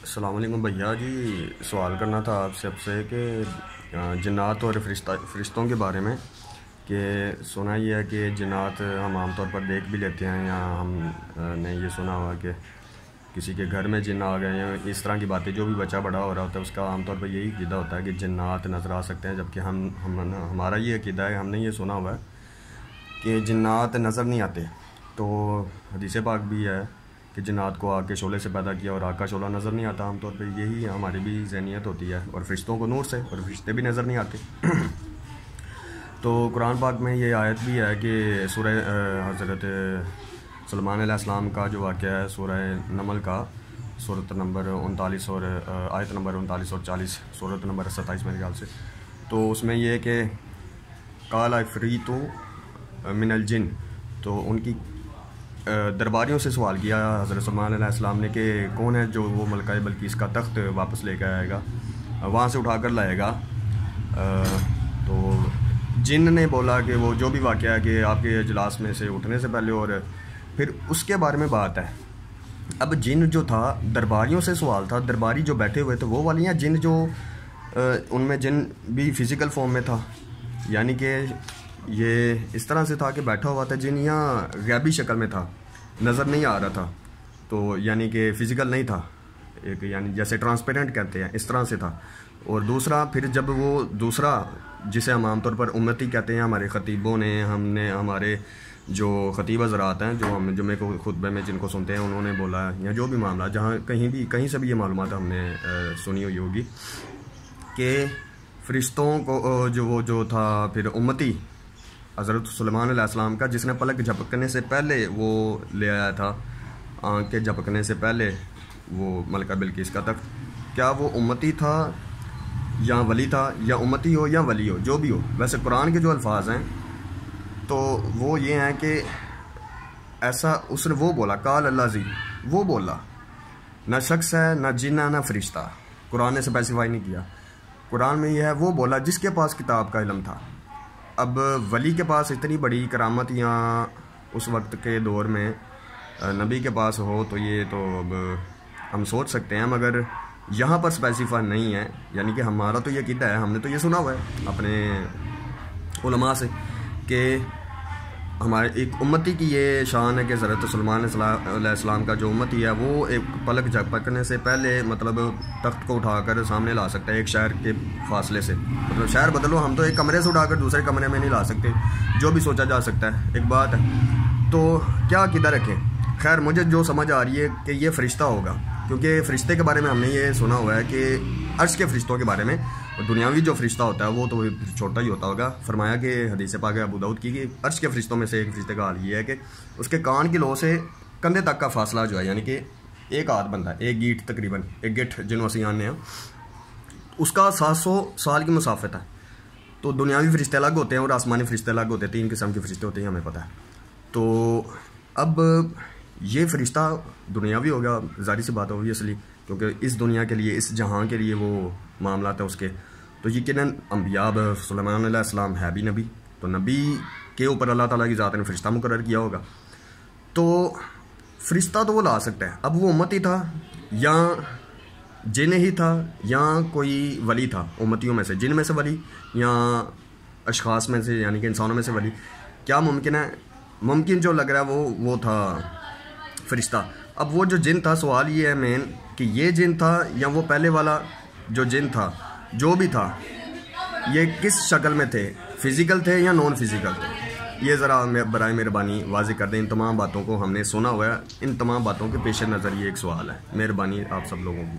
السلام علیکم بھیا جی، سوال کرنا تھا آپ سے کہ جنات اور فرشتوں کے بارے میں، کہ سنا یہ ہے کہ جنات ہم عام طور پر دیکھ بھی لیتے ہیں، یا ہم نے یہ سنا ہوا کہ کسی کے گھر میں جن آ گئے ہیں، اس طرح کی باتیں. جو بھی بچہ بڑا ہو رہا ہوتا ہے اس کا عام طور پر یہی عقیدہ ہوتا ہے کہ جنات نظر آ سکتے ہیں، جبکہ ہمارا یہ عقیدہ ہے، ہم نے یہ سنا ہوا ہے کہ جنات نظر نہیں آتے. تو حدیث پاک بھی ہے کہ جنات کو آگ کے شعلے سے پیدا کیا، اور آگ کا شعلہ نظر نہیں آتا. عام طور پہ یہی ہماری بھی ذہنیت ہوتی ہے، اور فرشتوں کو نور سے، اور فرشتے بھی نظر نہیں آتے. تو قرآن پاک میں یہ آیت بھی ہے کہ سورہ حضرت سلیمان علیہ السلام کا جو واقعہ ہے سورہ نمل کا، سورۃ نمبر 39 اور آیت نمبر 39 اور 40، سورۃ نمبر 27 میرے خیال سے. تو اس میں یہ ہے کہ قال عفریت من الجن، تو ان کی درباریوں سے سوال کیا حضرت سلیمان علیہ السلام نے کہ کون ہے جو وہ ملکہ بلقیس کا تخت واپس لے کے آئے گا، وہاں سے اٹھا کر لائے گا. تو جن نے بولا کہ وہ جو بھی واقعہ ہے کہ آپ کے اجلاس میں سے اٹھنے سے پہلے، اور پھر اس کے بارے میں بات ہے. اب جن جو تھا، درباریوں سے سوال تھا، درباری جو بیٹھے ہوئے تھے وہ والی ہیں جن جو ان میں جن بھی فزیکل فارم میں تھا، یعنی کہ یہ اس طرح سے تھا کہ بیٹھا ہوا تھا جن، یا غیبی شکل میں تھا، نظر نہیں آ رہا تھا، تو یعنی کہ فزیکل نہیں تھا، ایک یعنی جیسے ٹرانسپیرنٹ کہتے ہیں اس طرح سے تھا. اور دوسرا پھر جب وہ دوسرا جسے ہم عام طور پر امتی کہتے ہیں، ہمارے خطیبوں نے، ہمارے جو خطیب حضرات ہیں جو ہم جمعے کو خطبے میں جن کو سنتے ہیں، انہوں نے بولا، یا جو بھی معاملہ جہاں کہیں سے بھی یہ معلومات ہم نے سنی ہوئی ہوگی کہ فرشتوں کو جو تھا پھر امتی حضرت سلیمان علیہ السلام کا، جس نے پلک جھپکنے سے پہلے وہ لے آیا تھا، آنکھ کے جھپکنے سے پہلے وہ ملکہ بلقیس کا تخت، کیا وہ امتی تھا یا ولی تھا، یا امتی ہو یا ولی ہو، جو بھی ہو. ویسے قرآن کے جو الفاظ ہیں تو وہ یہ ہیں کہ ایسا اس نے وہ بولا، قال اللہ زی، وہ بولا، نہ شخص ہے، نہ جن ہے، نہ فرشتہ. قرآن نے اسپیسیفائی نہیں کیا. قرآن میں یہ ہے وہ بولا جس کے پاس کتاب کا علم تھا. اب ولی کے پاس اتنی بڑی کرامت یا اس وقت کے دور میں نبی کے پاس ہو تو یہ تو اب ہم سوچ سکتے ہیں، مگر یہاں پر اسپیسیفائی نہیں ہے. یعنی کہ ہمارا تو یہ عقیدہ ہے، ہم نے تو یہ سنا ہوا ہے اپنے علماء سے کہ ہمارے ایک امتی کی یہ شان ہے کہ حضرت سلیمان علیہ السلام کا جو امتی ہے وہ ایک پلک جھپکنے سے پہلے مطلب تخت کو اٹھا کر سامنے لا سکتا ہے، ایک شہر کے فاصلے سے. مطلب شہر بدلو، ہم تو ایک کمرے سے اٹھا کر دوسرے کمرے میں نہیں لا سکتے، جو بھی سوچا جا سکتا ہے، ایک بات ہے. تو کیا عقیدہ رکھیں؟ خیر مجھے جو سمجھ آ رہی ہے کہ یہ فرشتہ ہوگا، کیونکہ فرشتے کے بارے میں ہم نے یہ سنا ہوا ہے کہ عرش کے فرشتوں کے بارے میں، اور دنیاوی جو فرشتہ ہوتا ہے وہ تو چھوٹا ہی ہوتا ہوگا. فرمایا کہ حدیث پاک ابو داؤد کی کہ عرش کے فرشتوں میں سے ایک فرشتے کا حال یہ ہے کہ اس کے کان کی لو سے کندھے تک کا فاصلہ جو ہے، یعنی کہ ایک ہاتھ بنتا ہے، ایک گیٹ تقریباً، ایک گیٹ جنوں سیان نے، اس کا 700 سال کی مسافت ہے. تو دنیاوی فرشتے الگ ہوتے ہیں اور آسمانی فرشتے الگ ہوتے ہیں، 3 قسم کے فرشتے ہوتے ہیں، ہمیں پتہ ہے. تو اب یہ فرشتہ دنیاوی ہوگا، ظاہر سی بات ہوگی، اس لیے کیونکہ اس دنیا کے لیے، اس جہاں کے لیے وہ معاملات ہیں اس کے. تو یقیناً انبیاء، سلیمان علیہ السلام ہے بھی نبی، تو نبی کے اوپر اللہ تعالیٰ کی ذات نے فرشتہ مقرر کیا ہوگا. تو فرشتہ تو وہ لا سکتا ہے. اب وہ امتی تھا یا جن ہی تھا یا کوئی ولی تھا امتیوں میں سے، جن میں سے ولی یا اشخاص میں سے یعنی کہ انسانوں میں سے ولی، کیا ممکن ہے؟ ممکن جو لگ رہا ہے وہ تھا فرشتہ. اب وہ جو جن تھا، سوال یہ ہے مین کہ یہ جن تھا یا وہ پہلے والا جو جن تھا، جو بھی تھا، یہ کس شکل میں تھے؟ فزیکل تھے یا نان فزیکل تھے؟ یہ ذرا برائے مہربانی واضح کر دیں. ان تمام باتوں کو ہم نے سنا ہوا ہے، ان تمام باتوں کے پیش نظر یہ ایک سوال ہے. مہربانی آپ سب لوگوں کی.